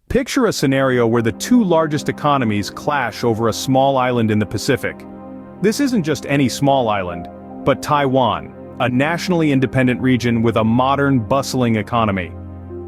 Picture a scenario where the two largest economies clash over a small island in the Pacific. This isn't just any small island, but Taiwan, a nationally independent region with a modern, bustling economy.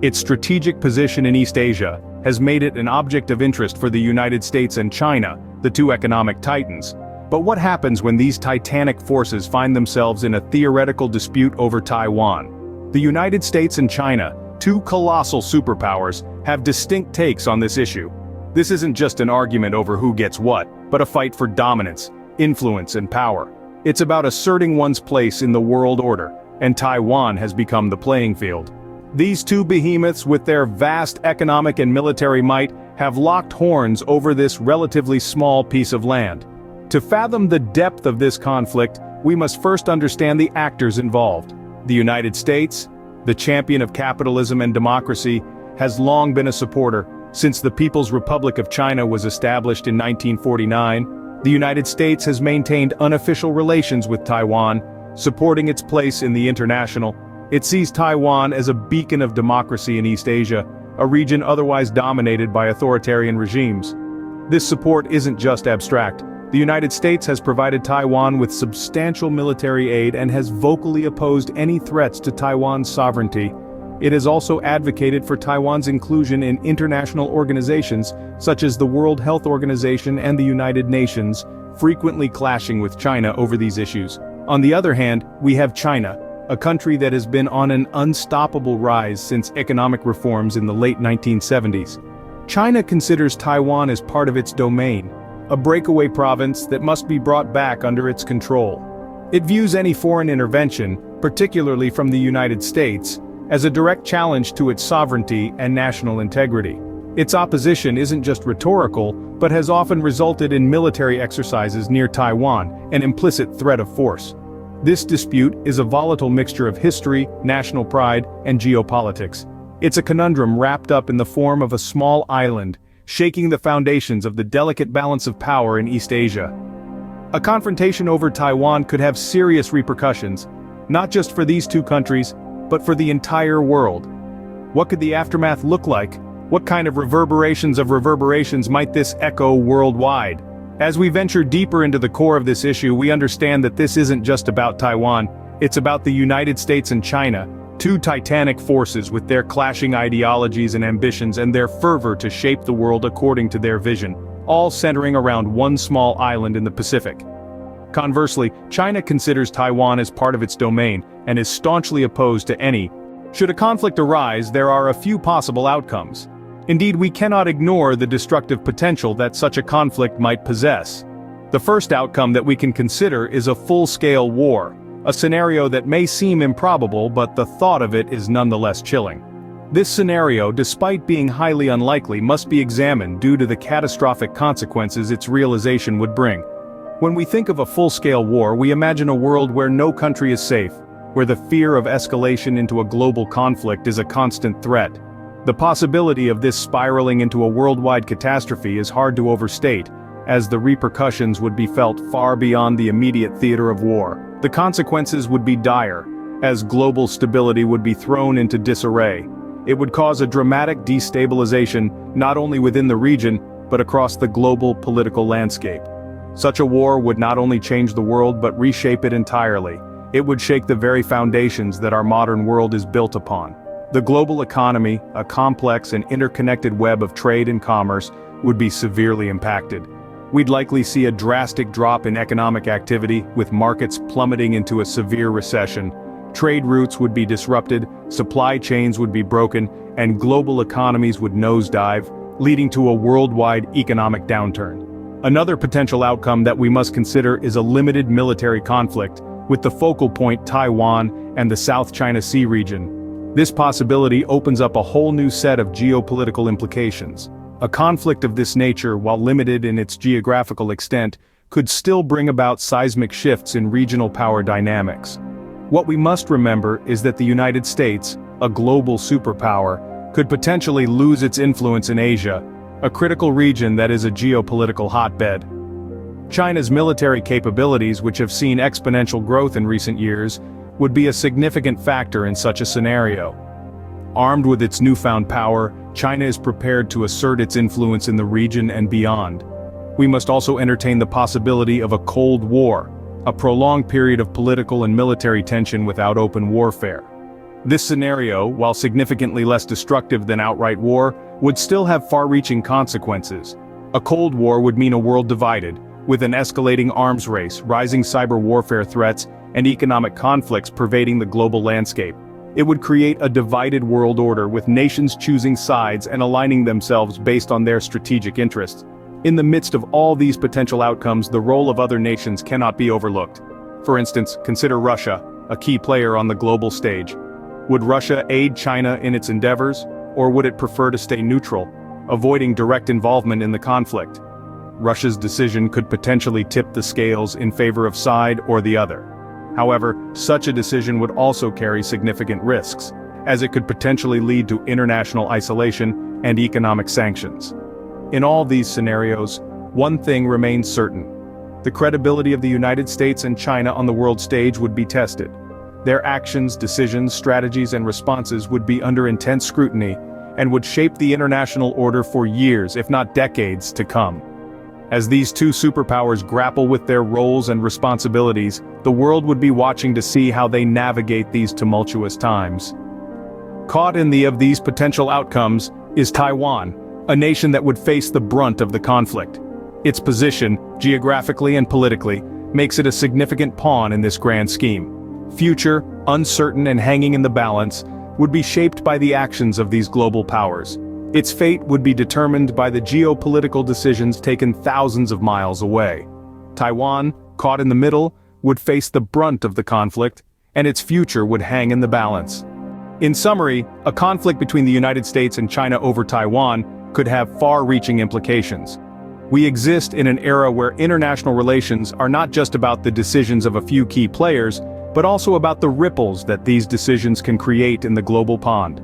Its strategic position in East Asia has made it an object of interest for the United States and China, the two economic titans. But what happens when these titanic forces find themselves in a theoretical dispute over Taiwan? The United States and China, two colossal superpowers, have distinct takes on this issue. This isn't just an argument over who gets what, but a fight for dominance, influence and power. It's about asserting one's place in the world order, and Taiwan has become the playing field. These two behemoths, with their vast economic and military might, have locked horns over this relatively small piece of land. To fathom the depth of this conflict, we must first understand the actors involved. The United States, the champion of capitalism and democracy, has long been a supporter. Since the People's Republic of China was established in 1949, the United States has maintained unofficial relations with Taiwan, supporting its place in the international. It sees Taiwan as a beacon of democracy in East Asia, a region otherwise dominated by authoritarian regimes. This support isn't just abstract. The United States has provided Taiwan with substantial military aid and has vocally opposed any threats to Taiwan's sovereignty. It has also advocated for Taiwan's inclusion in international organizations such as the World Health Organization and the United Nations, frequently clashing with China over these issues. On the other hand, we have China, a country that has been on an unstoppable rise since economic reforms in the late 1970s. China considers Taiwan as part of its domain, a breakaway province that must be brought back under its control. It views any foreign intervention, particularly from the United States, as a direct challenge to its sovereignty and national integrity. Its opposition isn't just rhetorical, but has often resulted in military exercises near Taiwan, an implicit threat of force. This dispute is a volatile mixture of history, national pride, and geopolitics. It's a conundrum wrapped up in the form of a small island, shaking the foundations of the delicate balance of power in East Asia. A confrontation over Taiwan could have serious repercussions, not just for these two countries, but for the entire world. What could the aftermath look like? What kind of reverberations might this echo worldwide? As we venture deeper into the core of this issue, we understand that this isn't just about Taiwan, it's about the United States and China, two titanic forces with their clashing ideologies and ambitions and their fervor to shape the world according to their vision, all centering around one small island in the Pacific. Conversely, China considers Taiwan as part of its domain and is staunchly opposed to any. Should a conflict arise, there are a few possible outcomes. Indeed, we cannot ignore the destructive potential that such a conflict might possess. The first outcome that we can consider is a full-scale war, a scenario that may seem improbable, but the thought of it is nonetheless chilling. This scenario, despite being highly unlikely, must be examined due to the catastrophic consequences its realization would bring. When we think of a full-scale war, we imagine a world where no country is safe, where the fear of escalation into a global conflict is a constant threat. The possibility of this spiraling into a worldwide catastrophe is hard to overstate, as the repercussions would be felt far beyond the immediate theater of war. The consequences would be dire, as global stability would be thrown into disarray. It would cause a dramatic destabilization, not only within the region, but across the global political landscape. Such a war would not only change the world but reshape it entirely. It would shake the very foundations that our modern world is built upon. The global economy, a complex and interconnected web of trade and commerce, would be severely impacted. We'd likely see a drastic drop in economic activity, with markets plummeting into a severe recession. Trade routes would be disrupted, supply chains would be broken, and global economies would nosedive, leading to a worldwide economic downturn. Another potential outcome that we must consider is a limited military conflict, with the focal point Taiwan and the South China Sea region. This possibility opens up a whole new set of geopolitical implications. A conflict of this nature, while limited in its geographical extent, could still bring about seismic shifts in regional power dynamics. What we must remember is that the United States, a global superpower, could potentially lose its influence in Asia, a critical region that is a geopolitical hotbed. China's military capabilities, which have seen exponential growth in recent years, would be a significant factor in such a scenario. Armed with its newfound power, China is prepared to assert its influence in the region and beyond. We must also entertain the possibility of a Cold War, a prolonged period of political and military tension without open warfare. This scenario, while significantly less destructive than outright war, would still have far-reaching consequences. A Cold War would mean a world divided, with an escalating arms race, rising cyber warfare threats, and economic conflicts pervading the global landscape. It would create a divided world order with nations choosing sides and aligning themselves based on their strategic interests. In the midst of all these potential outcomes, the role of other nations cannot be overlooked. For instance, consider Russia, a key player on the global stage. Would Russia aid China in its endeavors, or would it prefer to stay neutral, avoiding direct involvement in the conflict? Russia's decision could potentially tip the scales in favor of side or the other. However, such a decision would also carry significant risks, as it could potentially lead to international isolation and economic sanctions. In all these scenarios, one thing remains certain. The credibility of the United States and China on the world stage would be tested. Their actions, decisions, strategies, and responses would be under intense scrutiny and would shape the international order for years, if not decades, to come. As these two superpowers grapple with their roles and responsibilities, the world would be watching to see how they navigate these tumultuous times. Caught in the of these potential outcomes is Taiwan, a nation that would face the brunt of the conflict. Its position, geographically and politically, makes it a significant pawn in this grand scheme. Future, uncertain and hanging in the balance, would be shaped by the actions of these global powers. Its fate would be determined by the geopolitical decisions taken thousands of miles away. Taiwan, caught in the middle, would face the brunt of the conflict, and its future would hang in the balance. In summary, a conflict between the United States and China over Taiwan could have far-reaching implications. We exist in an era where international relations are not just about the decisions of a few key players, but also about the ripples that these decisions can create in the global pond.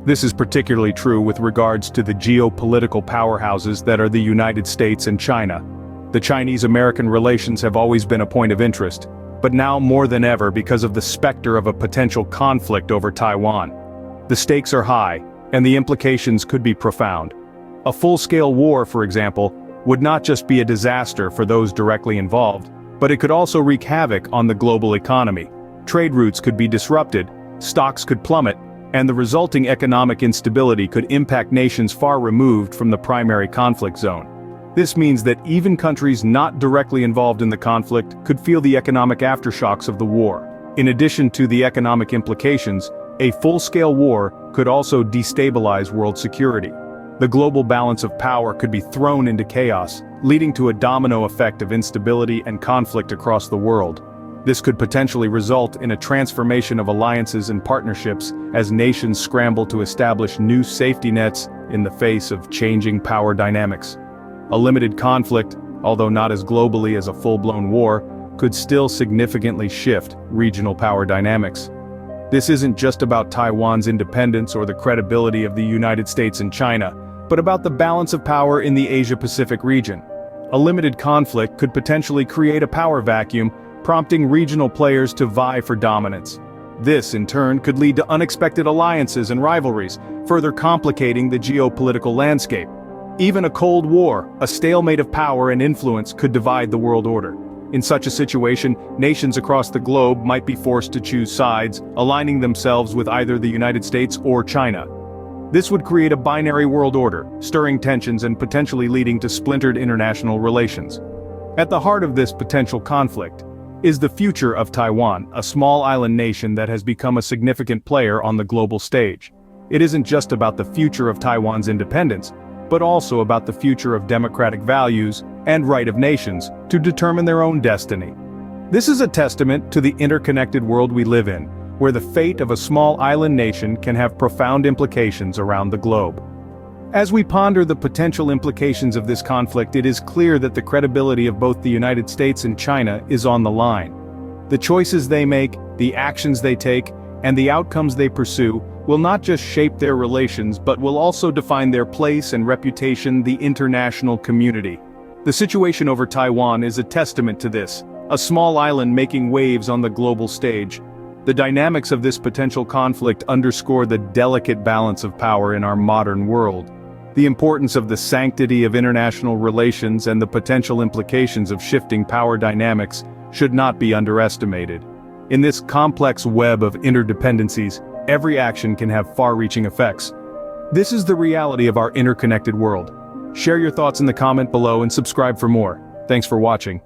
This is particularly true with regards to the geopolitical powerhouses that are the United States and China. The Chinese-American relations have always been a point of interest, but now more than ever because of the specter of a potential conflict over Taiwan. The stakes are high, and the implications could be profound. A full-scale war, for example, would not just be a disaster for those directly involved, but it could also wreak havoc on the global economy. Trade routes could be disrupted, stocks could plummet, and the resulting economic instability could impact nations far removed from the primary conflict zone. This means that even countries not directly involved in the conflict could feel the economic aftershocks of the war. In addition to the economic implications, a full-scale war could also destabilize world security. The global balance of power could be thrown into chaos, leading to a domino effect of instability and conflict across the world. This could potentially result in a transformation of alliances and partnerships as nations scramble to establish new safety nets in the face of changing power dynamics. A limited conflict, although not as globally as a full-blown war, could still significantly shift regional power dynamics. This isn't just about Taiwan's independence or the credibility of the United States and China, but about the balance of power in the Asia-Pacific region. A limited conflict could potentially create a power vacuum, prompting regional players to vie for dominance. This, in turn, could lead to unexpected alliances and rivalries, further complicating the geopolitical landscape. Even a Cold War, a stalemate of power and influence, could divide the world order. In such a situation, nations across the globe might be forced to choose sides, aligning themselves with either the United States or China. This would create a binary world order, stirring tensions and potentially leading to splintered international relations. At the heart of this potential conflict is the future of Taiwan, a small island nation that has become a significant player on the global stage. It isn't just about the future of Taiwan's independence, but also about the future of democratic values and right of nations to determine their own destiny. This is a testament to the interconnected world we live in, where the fate of a small island nation can have profound implications around the globe. As we ponder the potential implications of this conflict, it is clear that the credibility of both the United States and China is on the line. The choices they make, the actions they take, and the outcomes they pursue will not just shape their relations but will also define their place and reputation in the international community. The situation over Taiwan is a testament to this, a small island making waves on the global stage. The dynamics of this potential conflict underscore the delicate balance of power in our modern world. The importance of the sanctity of international relations and the potential implications of shifting power dynamics should not be underestimated. In this complex web of interdependencies, every action can have far-reaching effects. This is the reality of our interconnected world. Share your thoughts in the comment below and subscribe for more. Thanks for watching.